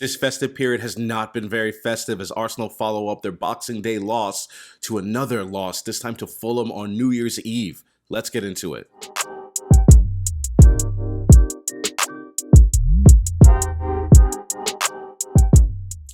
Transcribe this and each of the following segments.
This festive period has not been very festive as Arsenal follow up their Boxing Day loss to another loss, this time to Fulham on New Year's Eve. Let's get into it.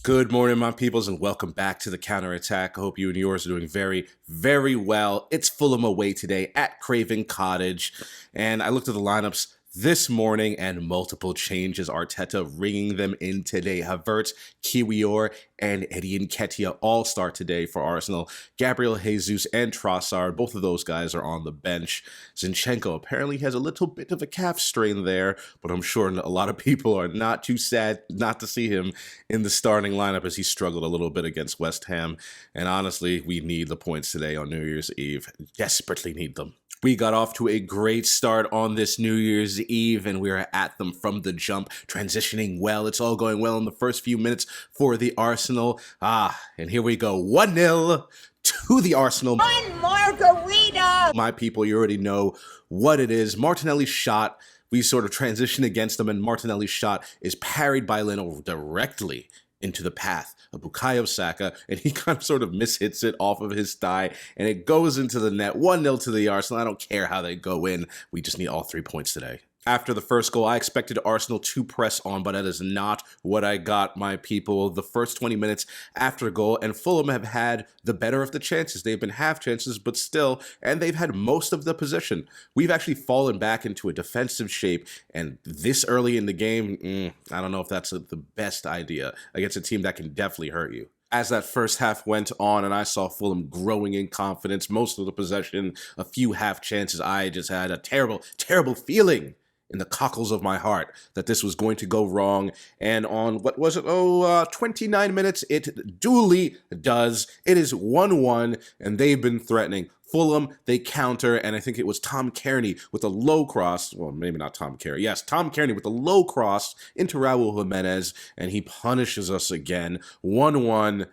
Good morning, my peoples, and welcome back to the Counterattack. I hope you and yours are doing very, very well. It's Fulham away today at Craven Cottage, and I looked at the lineups this morning and multiple changes. Arteta ringing them in today. Havertz, Kiwior, and Eddie Nketiah all start today for Arsenal. Gabriel Jesus and Trossard, both of those guys are on the bench. Zinchenko apparently has a little bit of a calf strain there, but I'm sure a lot of people are not too sad not to see him in the starting lineup as he struggled a little bit against West Ham. And honestly, we need the points today on New Year's Eve. Desperately need them. We got off to a great start on this New Year's Eve, and we are at them from the jump, transitioning well. It's all going well in the first few minutes for the Arsenal. And here we go. 1-0 to the Arsenal. One margarita! My people, you already know what it is. Martinelli's shot, we sort of transition against them, and Martinelli's shot is parried by Leno directly into the path of Bukayo Saka, and he kind of sort of mishits it off of his thigh, and it goes into the net. 1-0 to the Arsenal. I don't care how they go in. We just need all 3 points today. After the first goal, I expected Arsenal to press on, but that is not what I got, my people. The first 20 minutes after goal, and Fulham have had the better of the chances. They've been half chances, but still, and they've had most of the possession. We've actually fallen back into a defensive shape, and this early in the game, I don't know if that's the best idea against a team that can definitely hurt you. As that first half went on and I saw Fulham growing in confidence, most of the possession, a few half chances, I just had a terrible, terrible feeling in the cockles of my heart that this was going to go wrong. And on, 29 minutes, it duly does. It is 1-1, and they've been threatening. Fulham, they counter, and I think it was Tom Kearney with a low cross. Well, maybe not Tom Kearney. Yes, Tom Kearney with a low cross into Raul Jimenez, and he punishes us again. 1-1.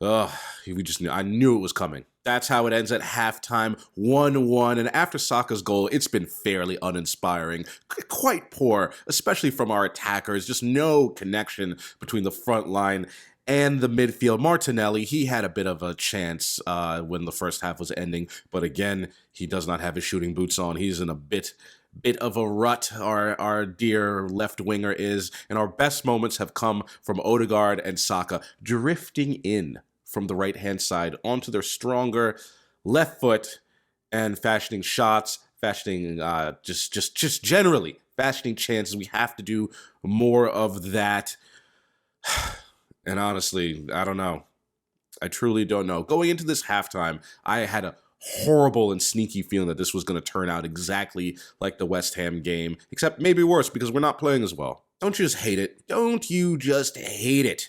I knew it was coming. That's how it ends at halftime, 1-1. And after Saka's goal, it's been fairly uninspiring, quite poor, especially from our attackers. Just no connection between the front line and the midfield. Martinelli, he had a bit of a chance when the first half was ending, but again, he does not have his shooting boots on. He's in a bit of a rut, our dear left winger is, and our best moments have come from Odegaard and Saka drifting in from the right-hand side onto their stronger left foot and fashioning shots, fashioning just generally fashioning chances. We have to do more of that. And honestly, I don't know. I truly don't know. Going into this halftime, I had a horrible and sneaky feeling that this was going to turn out exactly like the West Ham game, except maybe worse because we're not playing as well. Don't you just hate it? Don't you just hate it?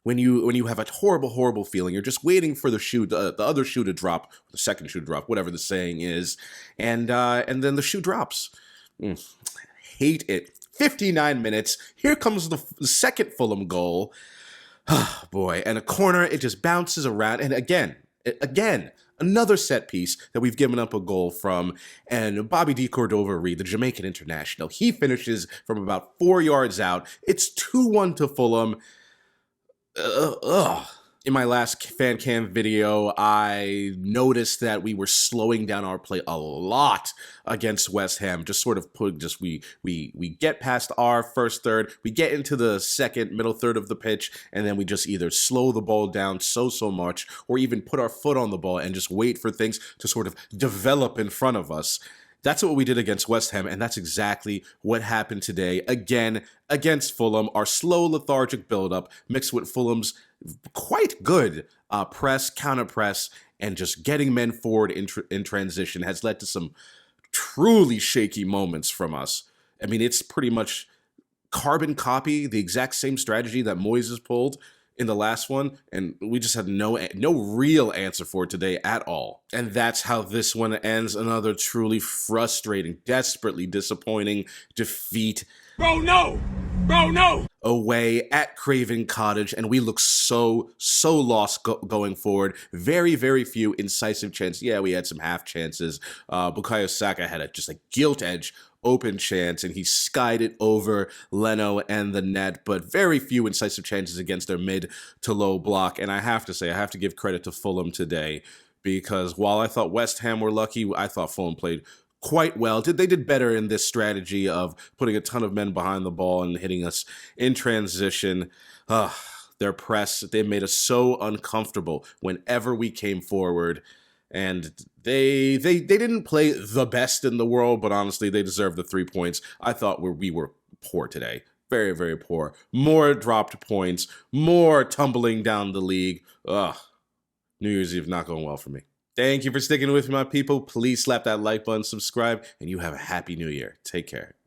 When you have a horrible, horrible feeling, you're just waiting for the shoe, the other shoe to drop, the second shoe to drop, whatever the saying is, and then the shoe drops. Hate it. 59 minutes. Here comes the second Fulham goal. Oh, boy, and a corner. It just bounces around, and again, another set piece that we've given up a goal from, and Bobby D. Cordova-Reid, the Jamaican international, he finishes from about 4 yards out. It's 2-1 to Fulham. In my last fan cam video, I noticed that we were slowing down our play a lot against West Ham. We get past our first third, we get into the second, middle third of the pitch, and then we just either slow the ball down so much, or even put our foot on the ball and just wait for things to sort of develop in front of us. That's what we did against West Ham, and that's exactly what happened today. Again, against Fulham, our slow, lethargic buildup mixed with Fulham's quite good press, counter-press, and just getting men forward in transition has led to some truly shaky moments from us. I mean, it's pretty much carbon copy, the exact same strategy that Moises pulled in the last one, and we just had no real answer for it today at all. And that's how this one ends. Another truly frustrating, desperately disappointing defeat. Bro, no! Away at Craven Cottage, and we look so lost going forward. Very, very few incisive chances. Yeah, we had some half chances. Bukayo Saka had just a gilt edge open chance, and he skied it over Leno and the net, but very few incisive chances against their mid to low block. And I have to say, I have to give credit to Fulham today, because while I thought West Ham were lucky, I thought Fulham played quite well. They did better in this strategy of putting a ton of men behind the ball and hitting us in transition. Their press, they made us so uncomfortable whenever we came forward. And they didn't play the best in the world, but honestly, they deserved the 3 points. I thought we were poor today. Very, very poor. More dropped points, more tumbling down the league. New Year's Eve not going well for me. Thank you for sticking with me, my people. Please slap that like button, subscribe, and you have a happy new year. Take care.